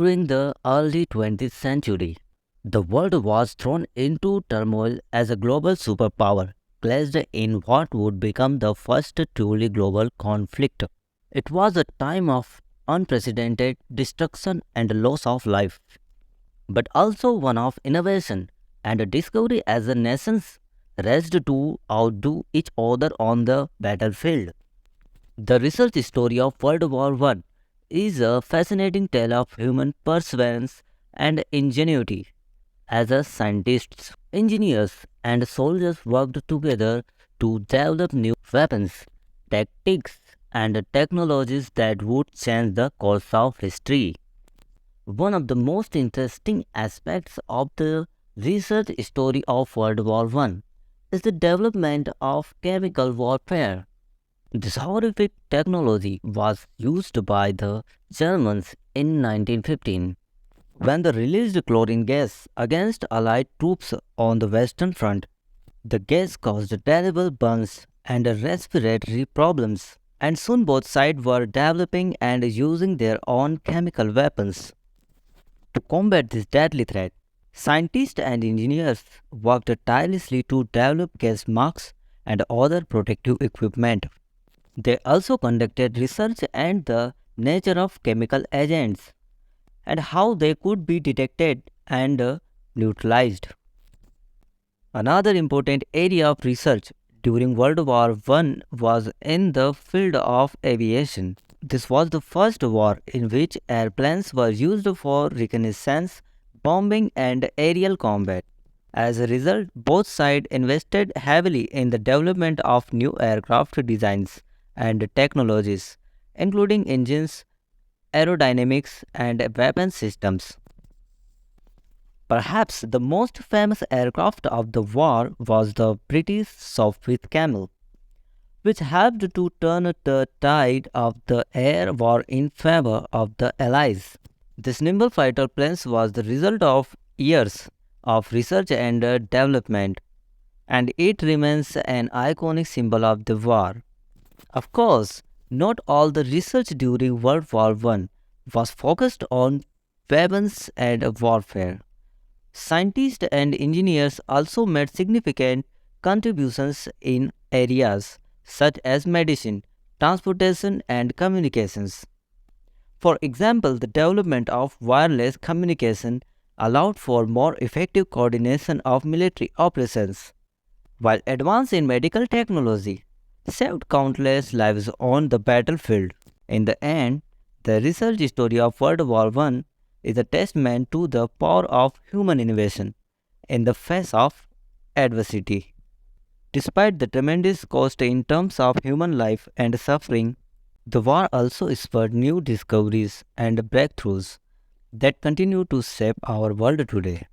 During the early 20th century, the world was thrown into turmoil as a global superpower clashed in what would become the first truly global conflict. It was a time of unprecedented destruction and loss of life, but also one of innovation and discovery as the nations raced to outdo each other on the battlefield. The research story of World War I is a fascinating tale of human perseverance and ingenuity. As a scientists, engineers, and soldiers worked together to develop new weapons, tactics, and technologies that would change the course of history. One of the most interesting aspects of the research story of World War I is the development of chemical warfare. This horrific technology was used by the Germans in 1915 when they released chlorine gas against Allied troops on the Western Front. The gas caused terrible burns and respiratory problems, and soon both sides were developing and using their own chemical weapons. To combat this deadly threat, scientists and engineers worked tirelessly to develop gas masks and other protective equipment. They also conducted research on the nature of chemical agents and how they could be detected and neutralized. Another important area of research during World War I was in the field of aviation. This was the first war in which airplanes were used for reconnaissance, bombing, and aerial combat. As a result, both sides invested heavily in the development of new aircraft designs and technologies, including engines, aerodynamics, and weapon systems. Perhaps the most famous aircraft of the war was the British Sopwith Camel, which helped to turn the tide of the air war in favor of the Allies. This nimble fighter plane was the result of years of research and development, and it remains an iconic symbol of the war. Of course, not all the research during World War I was focused on weapons and warfare. Scientists and engineers also made significant contributions in areas such as medicine, transportation, and communications. For example, the development of wireless communication allowed for more effective coordination of military operations, while advance in medical technology saved countless lives on the battlefield. In the end, the research story of World War I is a testament to the power of human innovation in the face of adversity. Despite the tremendous cost in terms of human life and suffering, the war also spurred new discoveries and breakthroughs that continue to shape our world today.